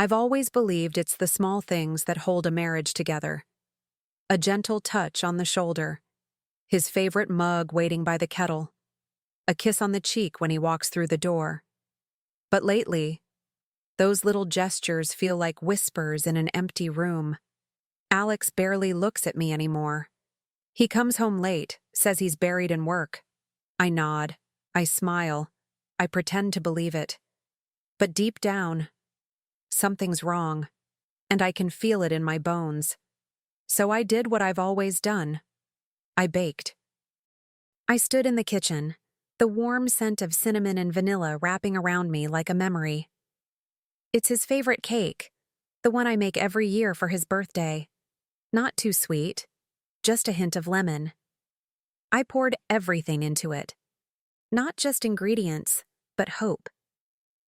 I've always believed it's the small things that hold a marriage together. A gentle touch on the shoulder, his favorite mug waiting by the kettle, a kiss on the cheek when he walks through the door. But lately, those little gestures feel like whispers in an empty room. Alex barely looks at me anymore. He comes home late, says he's buried in work. I nod. I smile. I pretend to believe it. But deep down, something's wrong, and I can feel it in my bones. So I did what I've always done. I baked. I stood in the kitchen, the warm scent of cinnamon and vanilla wrapping around me like a memory. It's his favorite cake, the one I make every year for his birthday. Not too sweet, just a hint of lemon. I poured everything into it. Not just ingredients, but hope.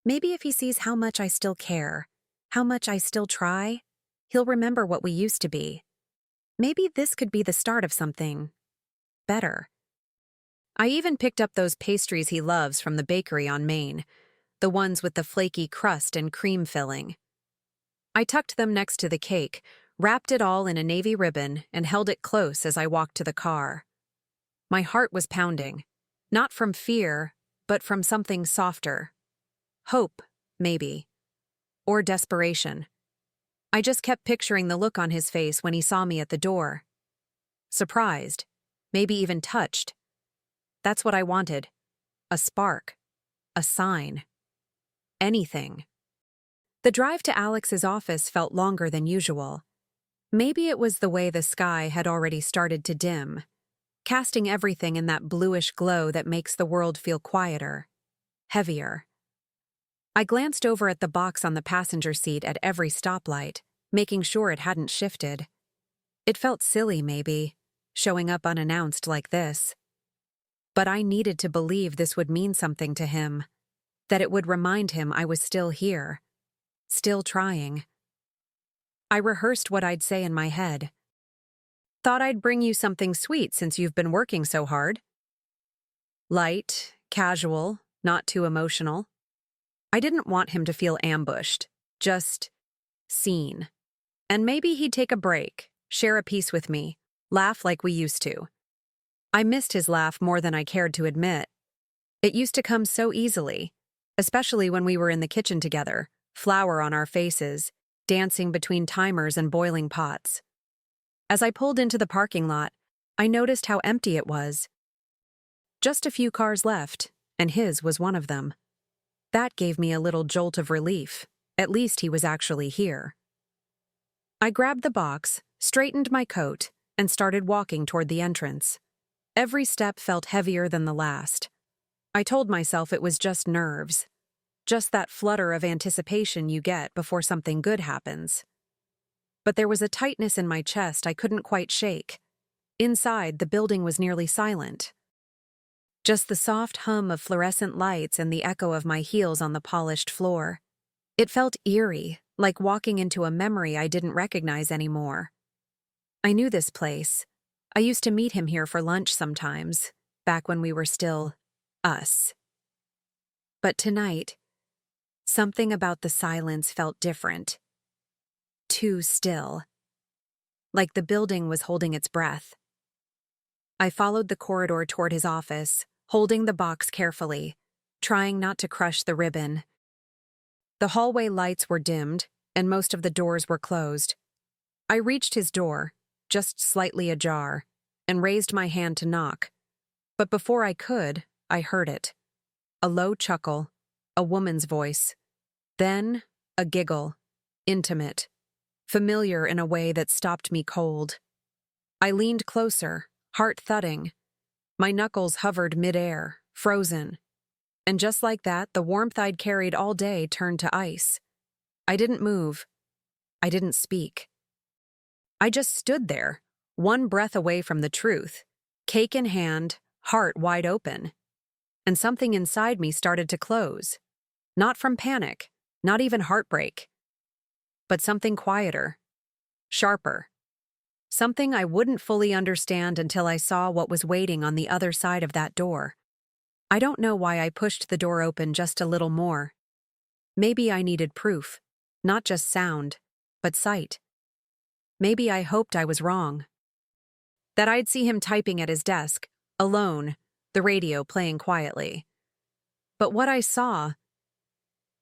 Maybe if he sees how much I still care, how much I still try, he'll remember what we used to be. Maybe this could be the start of something better. I even picked up those pastries he loves from the bakery on Main, the ones with the flaky crust and cream filling. I tucked them next to the cake, wrapped it all in a navy ribbon, and held it close as I walked to the car. My heart was pounding, not from fear, but from something softer. Hope, maybe. Or desperation. I just kept picturing the look on his face when he saw me at the door. Surprised, maybe even touched. That's what I wanted. A spark. A sign. Anything. The drive to Alex's office felt longer than usual. Maybe it was the way the sky had already started to dim, casting everything in that bluish glow that makes the world feel quieter, heavier. I glanced over at the box on the passenger seat at every stoplight, making sure it hadn't shifted. It felt silly, maybe, showing up unannounced like this. But I needed to believe this would mean something to him, that it would remind him I was still here, still trying. I rehearsed what I'd say in my head. Thought I'd bring you something sweet since you've been working so hard. Light, casual, not too emotional. I didn't want him to feel ambushed, just seen. And maybe he'd take a break, share a piece with me, laugh like we used to. I missed his laugh more than I cared to admit. It used to come so easily, especially when we were in the kitchen together, flour on our faces, dancing between timers and boiling pots. As I pulled into the parking lot, I noticed how empty it was. Just a few cars left, and his was one of them. That gave me a little jolt of relief. At least he was actually here. I grabbed the box, straightened my coat, and started walking toward the entrance. Every step felt heavier than the last. I told myself it was just nerves. Just that flutter of anticipation you get before something good happens. But there was a tightness in my chest I couldn't quite shake. Inside, the building was nearly silent. Just the soft hum of fluorescent lights and the echo of my heels on the polished floor. It felt eerie, like walking into a memory I didn't recognize anymore. I knew this place. I used to meet him here for lunch sometimes, back when we were still us. But tonight, something about the silence felt different. Too still. Like the building was holding its breath. I followed the corridor toward his office, holding the box carefully, trying not to crush the ribbon. The hallway lights were dimmed, and most of the doors were closed. I reached his door, just slightly ajar, and raised my hand to knock. But before I could, I heard it. A low chuckle, a woman's voice. Then, a giggle, intimate, familiar in a way that stopped me cold. I leaned closer, heart thudding. My knuckles hovered midair, frozen. And just like that, the warmth I'd carried all day turned to ice. I didn't move. I didn't speak. I just stood there, one breath away from the truth, cake in hand, heart wide open. And something inside me started to close. Not from panic, not even heartbreak. But something quieter, sharper. Something I wouldn't fully understand until I saw what was waiting on the other side of that door. I don't know why I pushed the door open just a little more. Maybe I needed proof. Not just sound, but sight. Maybe I hoped I was wrong. That I'd see him typing at his desk, alone, the radio playing quietly. But what I saw,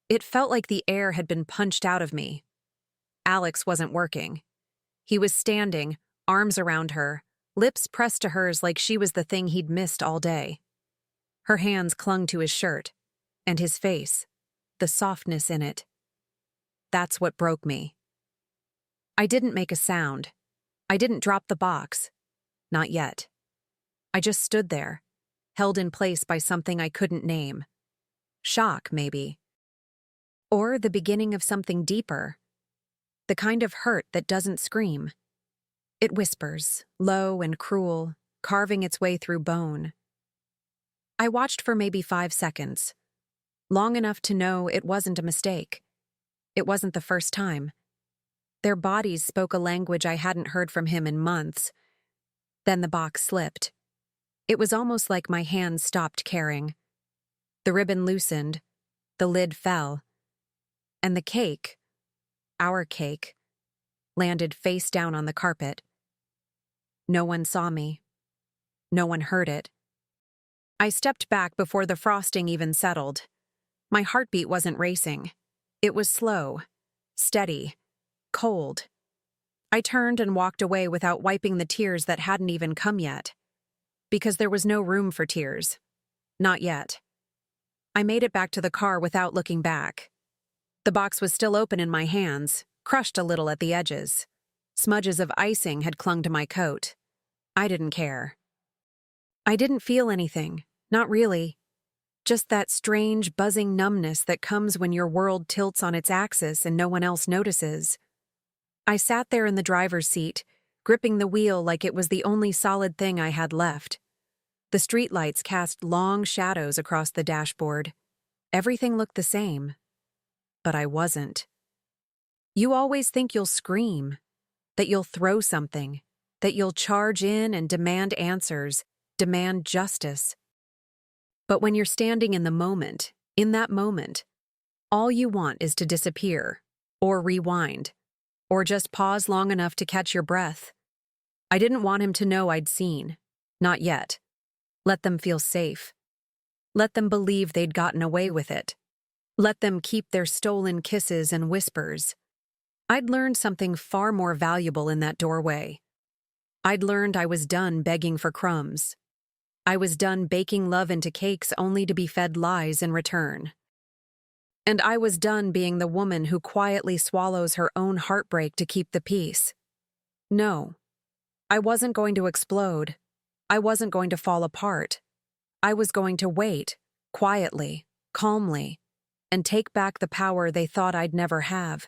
it felt like the air had been punched out of me. Alex wasn't working. He was standing, arms around her, lips pressed to hers like she was the thing he'd missed all day. Her hands clung to his shirt, and his face, the softness in it. That's what broke me. I didn't make a sound. I didn't drop the box. Not yet. I just stood there, held in place by something I couldn't name. Shock, maybe. Or the beginning of something deeper. The kind of hurt that doesn't scream. It whispers, low and cruel, carving its way through bone. I watched for maybe 5 seconds, long enough to know it wasn't a mistake. It wasn't the first time. Their bodies spoke a language I hadn't heard from him in months. Then the box slipped. It was almost like my hands stopped caring. The ribbon loosened, the lid fell, and the cake, our cake, landed face down on the carpet. No one saw me. No one heard it. I stepped back before the frosting even settled. My heartbeat wasn't racing. It was slow, steady, cold. I turned and walked away without wiping the tears that hadn't even come yet. Because there was no room for tears. Not yet. I made it back to the car without looking back. The box was still open in my hands, crushed a little at the edges. Smudges of icing had clung to my coat. I didn't care. I didn't feel anything, not really. Just that strange, buzzing numbness that comes when your world tilts on its axis and no one else notices. I sat there in the driver's seat, gripping the wheel like it was the only solid thing I had left. The streetlights cast long shadows across the dashboard. Everything looked the same. But I wasn't. You always think you'll scream, that you'll throw something, that you'll charge in and demand answers, demand justice. But when you're standing in the moment, in that moment, all you want is to disappear, or rewind, or just pause long enough to catch your breath. I didn't want him to know I'd seen. Not yet. Let them feel safe. Let them believe they'd gotten away with it. Let them keep their stolen kisses and whispers. I'd learned something far more valuable in that doorway. I'd learned I was done begging for crumbs. I was done baking love into cakes only to be fed lies in return. And I was done being the woman who quietly swallows her own heartbreak to keep the peace. No, I wasn't going to explode. I wasn't going to fall apart. I was going to wait, quietly, calmly, and take back the power they thought I'd never have.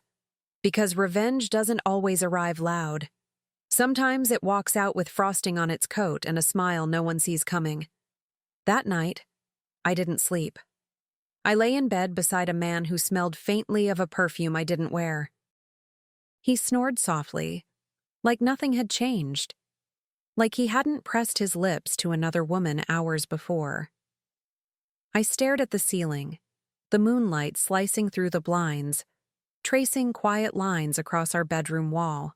Because revenge doesn't always arrive loud. Sometimes it walks out with frosting on its coat and a smile no one sees coming. That night, I didn't sleep. I lay in bed beside a man who smelled faintly of a perfume I didn't wear. He snored softly, like nothing had changed. Like he hadn't pressed his lips to another woman hours before. I stared at the ceiling, the moonlight slicing through the blinds, tracing quiet lines across our bedroom wall.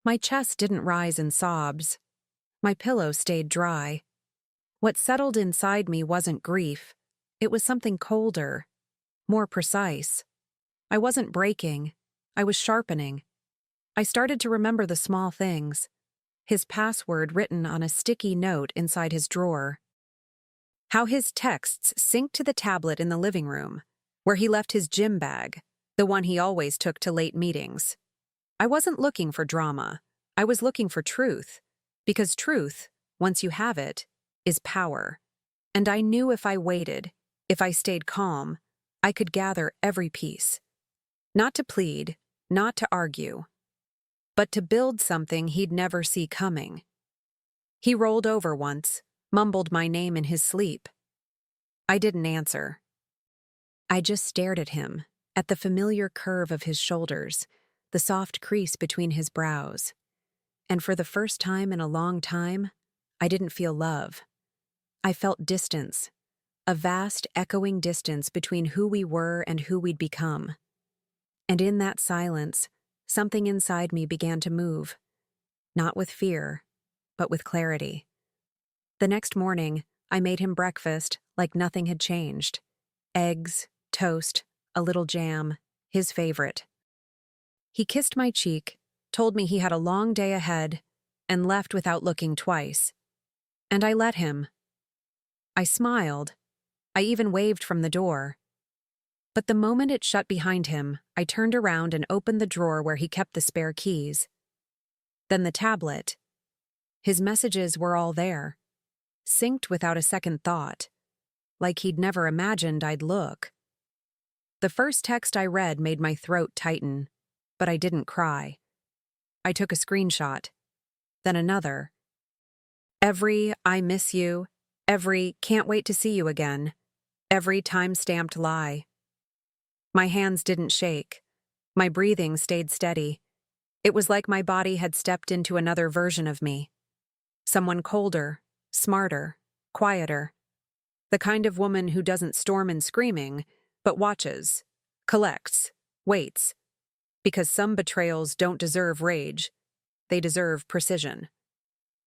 My chest didn't rise in sobs. My pillow stayed dry. What settled inside me wasn't grief. It was something colder, more precise. I wasn't breaking. I was sharpening. I started to remember the small things. His password written on a sticky note inside his drawer. How his texts synced to the tablet in the living room, where he left his gym bag, the one he always took to late meetings. I wasn't looking for drama. I was looking for truth. Because truth, once you have it, is power. And I knew if I waited, if I stayed calm, I could gather every piece. Not to plead, not to argue, but to build something he'd never see coming. He rolled over once, mumbled my name in his sleep. I didn't answer. I just stared at him, at the familiar curve of his shoulders, the soft crease between his brows. And for the first time in a long time, I didn't feel love. I felt distance, a vast, echoing distance between who we were and who we'd become. And in that silence, something inside me began to move, not with fear, but with clarity. The next morning, I made him breakfast like nothing had changed. Eggs, toast, a little jam, his favorite. He kissed my cheek, told me he had a long day ahead, and left without looking twice. And I let him. I smiled. I even waved from the door. But the moment it shut behind him, I turned around and opened the drawer where he kept the spare keys. Then the tablet. His messages were all there, synced without a second thought, like he'd never imagined I'd look. The first text I read made my throat tighten, but I didn't cry. I took a screenshot, then another. Every "I miss you," every "can't wait to see you again," every time-stamped lie. My hands didn't shake. My breathing stayed steady. It was like my body had stepped into another version of me. Someone colder, smarter, quieter. The kind of woman who doesn't storm in screaming, but watches, collects, waits. Because some betrayals don't deserve rage. They deserve precision.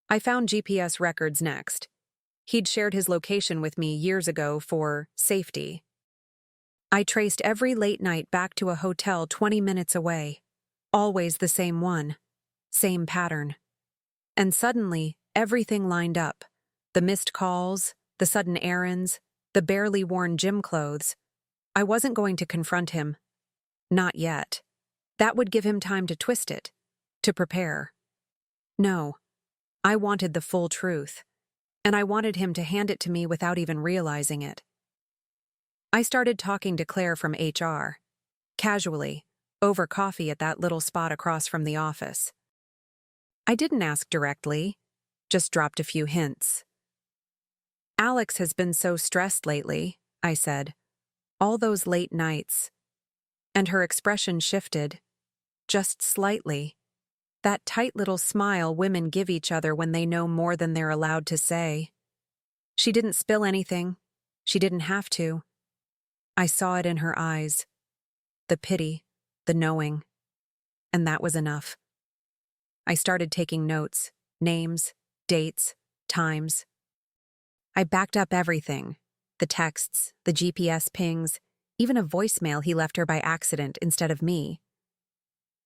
I found GPS records next. He'd shared his location with me years ago for safety. I traced every late night back to a hotel 20 minutes away. Always the same one. Same pattern. And suddenly, everything lined up. The missed calls, the sudden errands, the barely worn gym clothes. I wasn't going to confront him. Not yet. That would give him time to twist it, to prepare. No. I wanted the full truth. And I wanted him to hand it to me without even realizing it. I started talking to Claire from HR. Casually, over coffee at that little spot across from the office. I didn't ask directly, just dropped a few hints. Alex has been so stressed lately, I said. All those late nights. And her expression shifted. Just slightly. That tight little smile women give each other when they know more than they're allowed to say. She didn't spill anything. She didn't have to. I saw it in her eyes. The pity, the knowing. And that was enough. I started taking notes, names, dates, times. I backed up everything. The texts, the GPS pings, even a voicemail he left her by accident instead of me.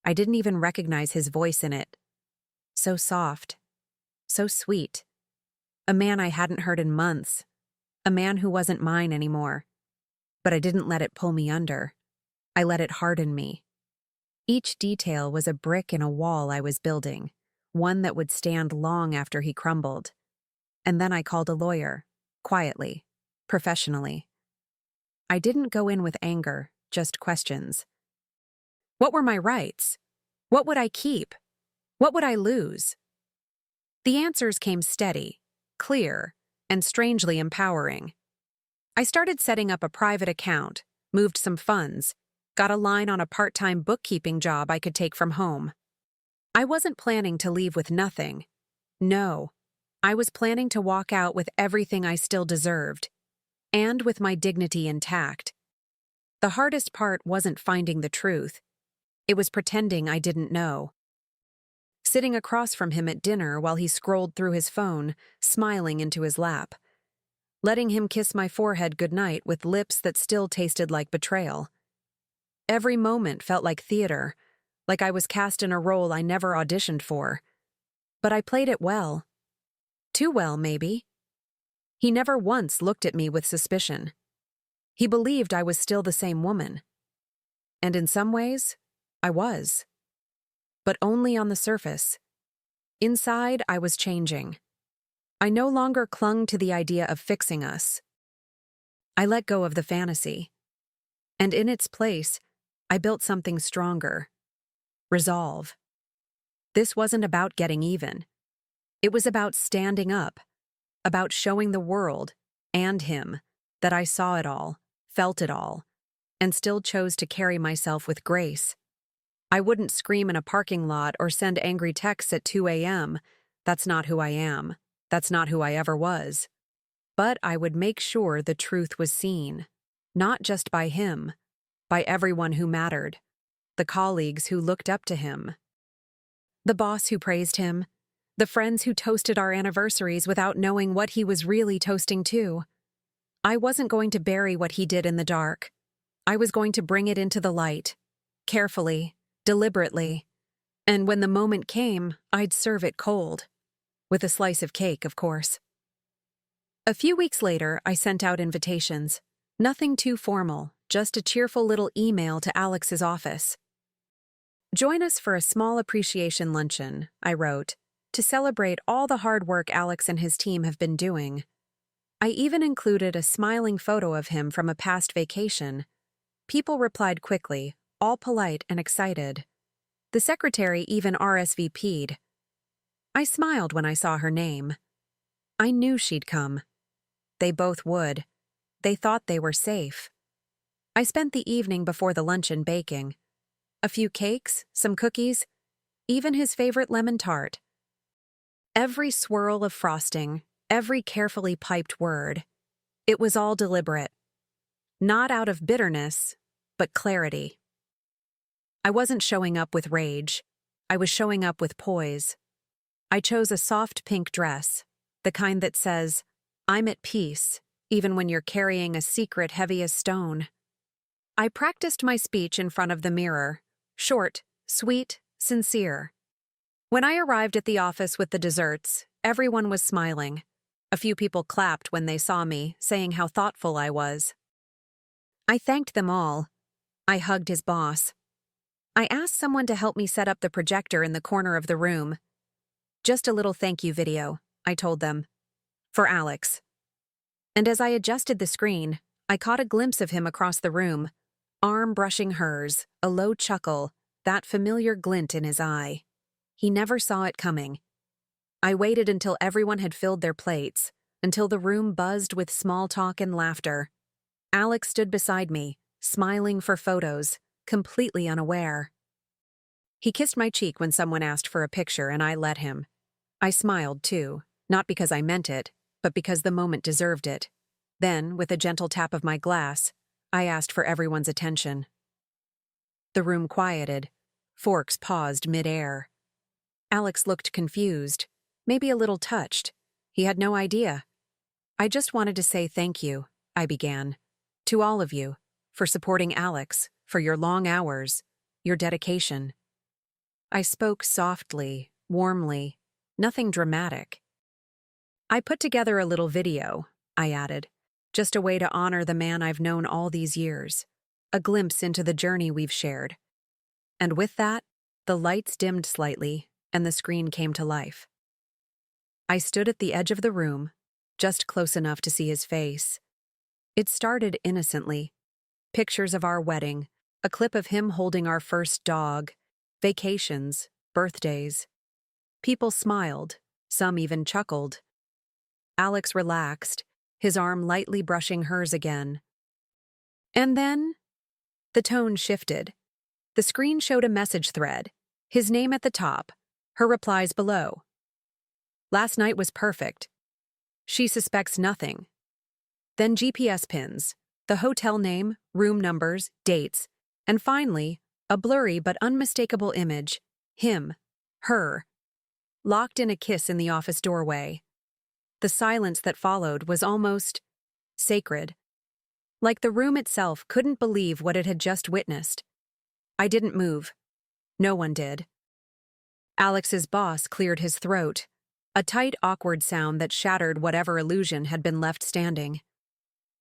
I didn't even recognize his voice in it. So soft. So sweet. A man I hadn't heard in months. A man who wasn't mine anymore. But I didn't let it pull me under. I let it harden me. Each detail was a brick in a wall I was building, one that would stand long after he crumbled. And then I called a lawyer, quietly, professionally. I didn't go in with anger, just questions. What were my rights? What would I keep? What would I lose? The answers came steady, clear, and strangely empowering. I started setting up a private account, moved some funds, got a line on a part-time bookkeeping job I could take from home. I wasn't planning to leave with nothing. No, I was planning to walk out with everything I still deserved, and with my dignity intact. The hardest part wasn't finding the truth. It was pretending I didn't know. Sitting across from him at dinner while he scrolled through his phone, smiling into his lap. Letting him kiss my forehead goodnight with lips that still tasted like betrayal. Every moment felt like theater, like I was cast in a role I never auditioned for. But I played it well. Too well, maybe. He never once looked at me with suspicion. He believed I was still the same woman. And in some ways, I was. But only on the surface. Inside, I was changing. I no longer clung to the idea of fixing us. I let go of the fantasy. And in its place, I built something stronger. Resolve. This wasn't about getting even. It was about standing up, about showing the world, and him, that I saw it all, felt it all, and still chose to carry myself with grace. I wouldn't scream in a parking lot or send angry texts at 2 a.m. That's not who I am. That's not who I ever was. But I would make sure the truth was seen, not just by him, by everyone who mattered. the colleagues who looked up to him, the boss who praised him, the friends who toasted our anniversaries without knowing what he was really toasting to. I wasn't going to bury what he did in the dark. I was going to bring it into the light, carefully, deliberately. And when the moment came, I'd serve it cold. With a slice of cake, of course. A few weeks later, I sent out invitations. Nothing too formal, just a cheerful little email to Alex's office. "Join us for a small appreciation luncheon," I wrote, "to celebrate all the hard work Alex and his team have been doing." I even included a smiling photo of him from a past vacation. People replied quickly, all polite and excited. The secretary even RSVP'd. I smiled when I saw her name. I knew she'd come. They both would. They thought they were safe. I spent the evening before the luncheon baking. A few cakes, some cookies, even his favorite lemon tart. Every swirl of frosting, every carefully piped word. It was all deliberate. Not out of bitterness, but clarity. I wasn't showing up with rage. I was showing up with poise. I chose a soft pink dress, the kind that says, "I'm at peace, even when you're carrying a secret heavy as stone." I practiced my speech in front of the mirror, short, sweet, sincere. When I arrived at the office with the desserts, everyone was smiling. A few people clapped when they saw me, saying how thoughtful I was. I thanked them all. I hugged his boss. I asked someone to help me set up the projector in the corner of the room. "Just a little thank you video," I told them. "For Alex." And as I adjusted the screen, I caught a glimpse of him across the room, arm brushing hers, a low chuckle, that familiar glint in his eye. He never saw it coming. I waited until everyone had filled their plates, until the room buzzed with small talk and laughter. Alex stood beside me, smiling for photos, completely unaware. He kissed my cheek when someone asked for a picture and I let him. I smiled too, not because I meant it, but because the moment deserved it. Then, with a gentle tap of my glass, I asked for everyone's attention. The room quieted. Forks paused mid-air. Alex looked confused, maybe a little touched. He had no idea. "I just wanted to say thank you," I began. "To all of you, for supporting Alex, for your long hours, your dedication." I spoke softly, warmly, nothing dramatic. "I put together a little video," I added, "just a way to honor the man I've known all these years, a glimpse into the journey we've shared." And with that, the lights dimmed slightly, and the screen came to life. I stood at the edge of the room, just close enough to see his face. It started innocently. Pictures of our wedding, a clip of him holding our first dog, vacations, birthdays. People smiled, some even chuckled. Alex relaxed, his arm lightly brushing hers again. And then, the tone shifted. The screen showed a message thread, his name at the top, her replies below. "Last night was perfect. She suspects nothing." Then GPS pins, the hotel name, room numbers, dates, and finally, a blurry but unmistakable image, him, her, locked in a kiss in the office doorway. The silence that followed was almost sacred. Like the room itself couldn't believe what it had just witnessed. I didn't move. No one did. Alex's boss cleared his throat, a tight, awkward sound that shattered whatever illusion had been left standing.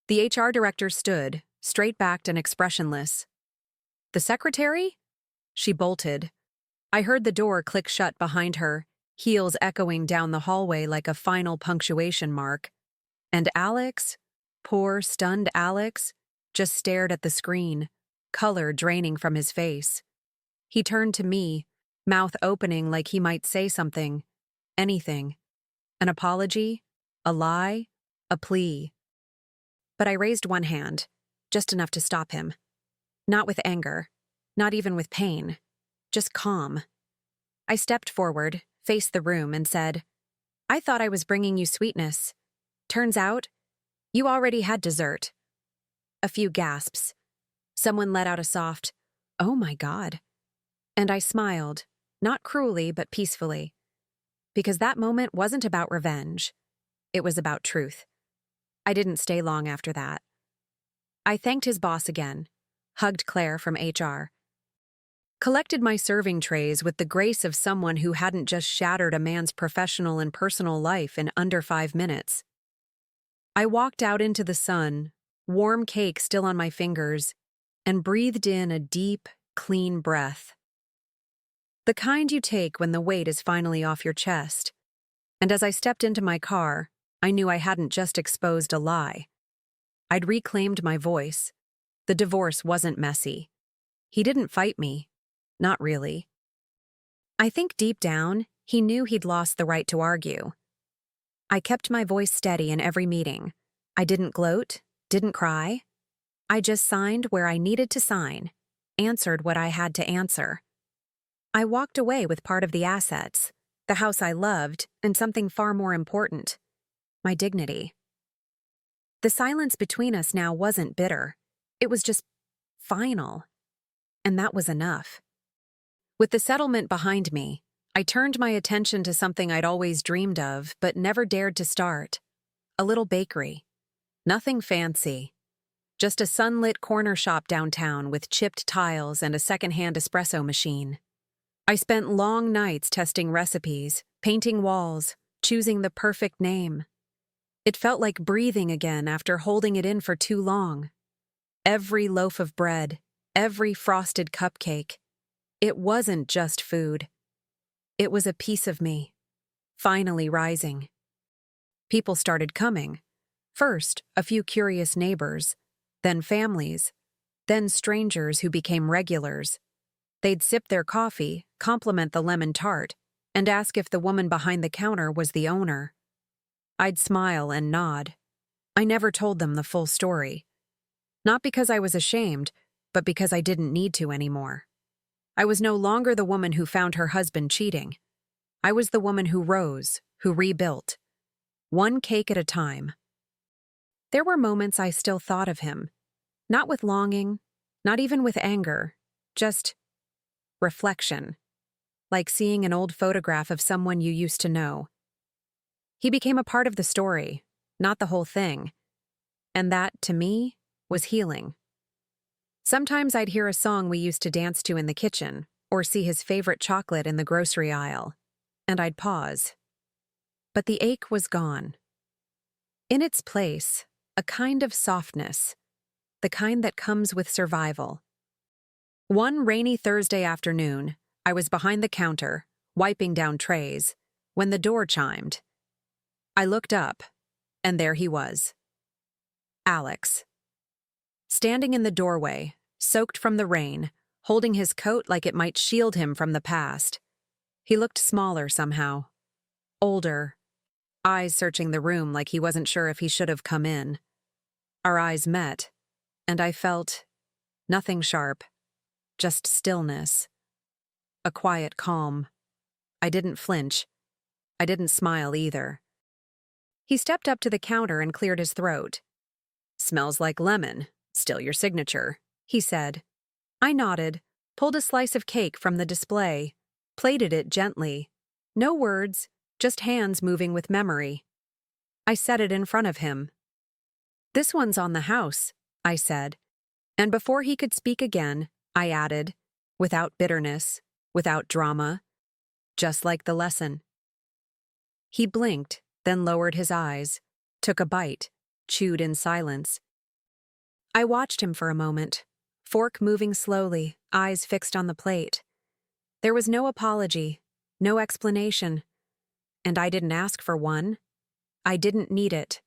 The HR director stood, straight-backed and expressionless. "The secretary?" She bolted. I heard the door click shut behind her, heels echoing down the hallway like a final punctuation mark. And Alex, poor, stunned Alex, just stared at the screen, color draining from his face. He turned to me, mouth opening like he might say something, anything. An apology, a lie, a plea. But I raised one hand, just enough to stop him. Not with anger, not even with pain, just calm. I stepped forward, faced the room, and said, "I thought I was bringing you sweetness. Turns out, you already had dessert." A few gasps. Someone let out a soft, Oh my God. And I smiled, not cruelly, but peacefully, because that moment wasn't about revenge. It was about truth. I didn't stay long after that. I thanked his boss again, hugged Claire from HR, collected my serving trays with the grace of someone who hadn't just shattered a man's professional and personal life in under 5 minutes. I walked out into the sun, warm cake still on my fingers, and breathed in a deep, clean breath. The kind you take when the weight is finally off your chest. And as I stepped into my car, I knew I hadn't just exposed a lie. I'd reclaimed my voice. The divorce wasn't messy. He didn't fight me. Not really. I think deep down, he knew he'd lost the right to argue. I kept my voice steady in every meeting. I didn't gloat, didn't cry. I just signed where I needed to sign, answered what I had to answer. I walked away with part of the assets, the house I loved, and something far more important, my dignity. The silence between us now wasn't bitter. It was just final. And that was enough. With the settlement behind me, I turned my attention to something I'd always dreamed of but never dared to start. A little bakery. Nothing fancy. Just a sunlit corner shop downtown with chipped tiles and a secondhand espresso machine. I spent long nights testing recipes, painting walls, choosing the perfect name. It felt like breathing again after holding it in for too long. Every loaf of bread, every frosted cupcake. It wasn't just food. It was a piece of me, finally rising. People started coming. First, a few curious neighbors, then families, then strangers who became regulars. They'd sip their coffee, compliment the lemon tart, and ask if the woman behind the counter was the owner. I'd smile and nod. I never told them the full story. Not because I was ashamed, but because I didn't need to anymore. I was no longer the woman who found her husband cheating. I was the woman who rose, who rebuilt. One cake at a time. There were moments I still thought of him. Not with longing, not even with anger, just reflection. Like seeing an old photograph of someone you used to know. He became a part of the story, not the whole thing. And that, to me, was healing. Sometimes I'd hear a song we used to dance to in the kitchen, or see his favorite chocolate in the grocery aisle, and I'd pause. But the ache was gone. In its place, a kind of softness, the kind that comes with survival. One rainy Thursday afternoon, I was behind the counter, wiping down trays, when the door chimed. I looked up, and there he was. Alex. Standing in the doorway, soaked from the rain, holding his coat like it might shield him from the past. He looked smaller somehow. Older. Eyes searching the room like he wasn't sure if he should have come in. Our eyes met, and I felt nothing sharp, just stillness. A quiet calm. I didn't flinch. I didn't smile either. He stepped up to the counter and cleared his throat. "Smells like lemon. Still your signature," he said. I nodded, pulled a slice of cake from the display, plated it gently. No words, just hands moving with memory. I set it in front of him. "This one's on the house," I said. And before he could speak again, I added, without bitterness, without drama, just like the lesson. He blinked, then lowered his eyes, took a bite, chewed in silence. I watched him for a moment, fork moving slowly, eyes fixed on the plate. There was no apology, no explanation. And I didn't ask for one. I didn't need it.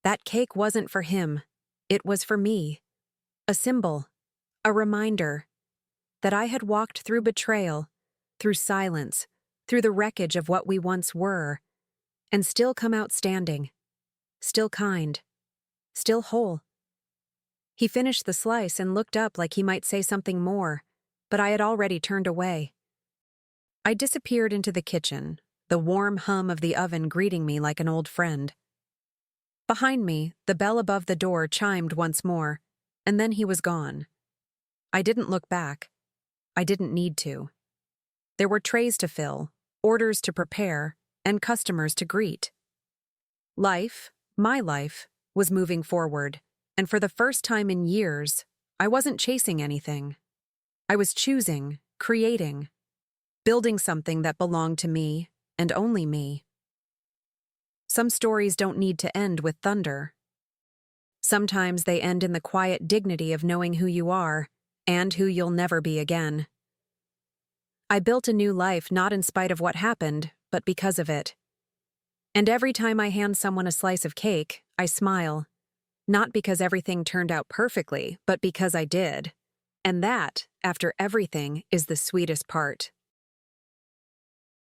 That cake wasn't for him. It was for me. A symbol, a reminder that I had walked through betrayal, through silence, through the wreckage of what we once were, and still come out standing, still kind, still whole. He finished the slice and looked up like he might say something more, but I had already turned away. I disappeared into the kitchen, the warm hum of the oven greeting me like an old friend. Behind me, the bell above the door chimed once more, and then he was gone. I didn't look back. I didn't need to. There were trays to fill, orders to prepare, and customers to greet. Life, my life, was moving forward, and for the first time in years, I wasn't chasing anything. I was choosing, creating, building something that belonged to me, and only me. Some stories don't need to end with thunder. Sometimes they end in the quiet dignity of knowing who you are, and who you'll never be again. I built a new life not in spite of what happened, but because of it. And every time I hand someone a slice of cake, I smile. Not because everything turned out perfectly, but because I did. And that, after everything, is the sweetest part.